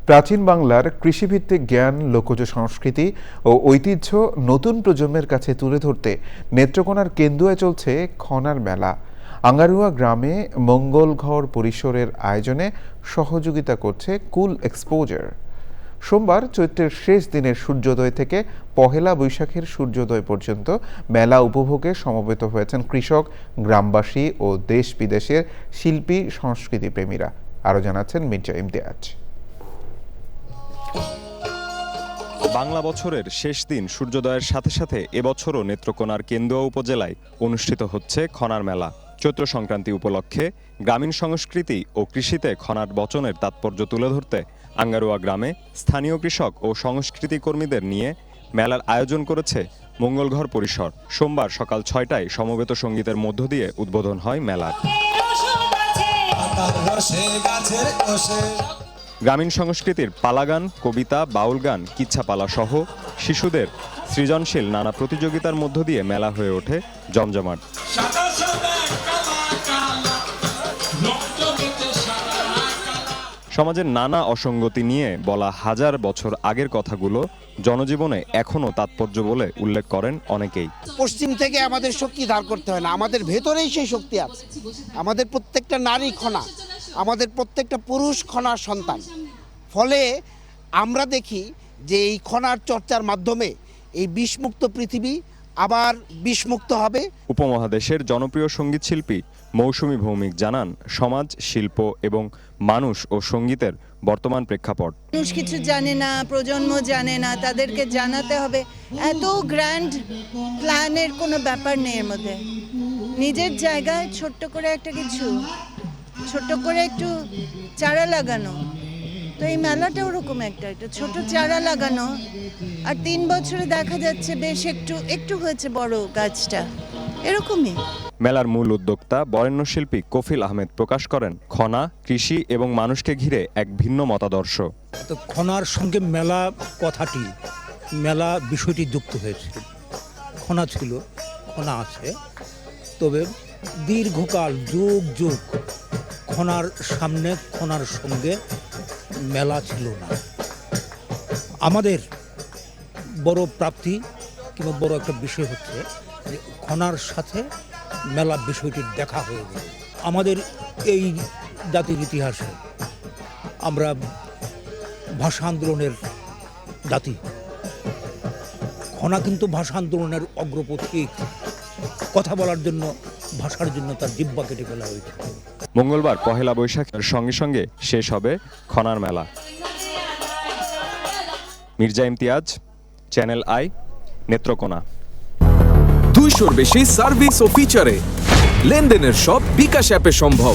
প্রাচীন বাংলার কৃষিভিত্তিক জ্ঞান, লোকজ সংস্কৃতি ও ঐতিহ্য নতুন প্রজন্মের কাছে তুলে ধরতে নেত্রকোনার কেন্দুয়ায় চলছে খনার মেলা। আঙ্গারুয়া গ্রামে মঙ্গলঘর পরিসরের আয়োজনে সহযোগিতা করছে কুল এক্সপোজার। সোমবার চৈত্রের শেষ দিনের সূর্যোদয় থেকে পহেলা বৈশাখের সূর্যোদয় পর্যন্ত মেলা উপভোগে সমবেত হয়েছেন কৃষক, গ্রামবাসী ও দেশ বিদেশের শিল্পী, সংস্কৃতিপ্রেমীরা। আরও জানাচ্ছেন মির্জা ইমতিয়াজ। বাংলা বছরের শেষ দিন সূর্যোদয়ের সাথে সাথে এবছরও নেত্রকোনার কেন্দুয়া উপজেলায় অনুষ্ঠিত হচ্ছে খনার মেলা। চৈত্র সংক্রান্তি উপলক্ষে গ্রামীণ সংস্কৃতি ও কৃষিতে খনার বচনের তাৎপর্য তুলে ধরতে আঙ্গারুয়া গ্রামে স্থানীয় কৃষক ও সংস্কৃতি কর্মীদের নিয়ে মেলার আয়োজন করেছে মঙ্গলঘর পরিসর। সোমবার সকাল ৬টায় সমবেত সঙ্গীতের মধ্য দিয়ে উদ্বোধন হয় মেলার। গ্রামীণ সংস্কৃতির পালাগান, কবিতা, বাউল গান, কিচ্ছাপালা সহ শিশুদের সৃজনশীল নানা প্রতিযোগিতার মধ্য দিয়ে মেলা হয়ে ওঠে জমজমাট। সমাজের নানা অসঙ্গতি নিয়ে বলা হাজার বছর আগের কথাগুলো জনজীবনে এখনও তাৎপর্য বলে উল্লেখ করেন অনেকেই। পশ্চিম থেকে আমাদের শক্তি ধার করতে হয় না, আমাদের ভেতরেই সেই শক্তি আছে। আমাদের প্রত্যেকটা নারী খনা, আমাদের প্রত্যেকটা পুরুষ খনার সন্তান। ফলে আমরা দেখি যে এই খনার চর্চার মাধ্যমে এই বিষমুক্ত পৃথিবী আবার বিষমুক্ত হবে। উপমহাদেশের জনপ্রিয় সঙ্গীত শিল্পী মৌসুমী ভৌমিক জানান, সমাজ, শিল্প এবং মানুষ ও সঙ্গীতের বর্তমান প্রেক্ষাপট। মানুষ কিছু জানে না, প্রজন্ম জানে না, তাদেরকে জানাতে হবে। এত গ্র্যান্ড প্ল্যানের কোনো ব্যাপার নেই এর মধ্যে। নিজের জায়গায় ছোট্ট করে একটা কিছু, ছোট্ট করে একটু চারা লাগানো। তো এই মেলাটা ওরকম একটা ছোট চারা লাগানো, আর ৩ বছরে দেখা যাচ্ছে বেশ একটু হয়েছে বড় গাছটা, এরকমই। মেলার মূল উদ্যোক্তা বরেণ্য শিল্পী কফিল আহমেদ প্রকাশ করেন, খনা, কৃষি এবং মানুষকে ঘিরে এক ভিন্ন মতাদর্শ। তো খনার সঙ্গে মেলা কথাটি, মেলা বিষয়টি যুক্ত হয়েছে। খনা ছিল, খনা আছে, তবে দীর্ঘকাল যুগ যুগ খনার সামনে, খনার সঙ্গে মেলা ছিল না। আমাদের বড় প্রাপ্তি কিংবা বড় একটা বিষয় হচ্ছে যে খনার সাথে মেলা বিষয়টির দেখা হয়ে গেল। আমাদের এই জাতির ইতিহাসে আমরা ভাষা আন্দোলনের জাতি। খনা কিন্তু ভাষা আন্দোলনের অগ্রপথিক। কথা বলার জন্য, ভাষার জন্য তার জিহ্বা কেটে ফেলা হয়েছে। মঙ্গলবার পহেলা বৈশাখের সঙ্গে সঙ্গে শেষ হবে খনার মেলা। Mirza Imtiaz, channel I, Netrokona. 200-র বেশি সার্ভিস ও ফিচারে লেনদেনের সব বিকাশ অ্যাপে সম্ভব।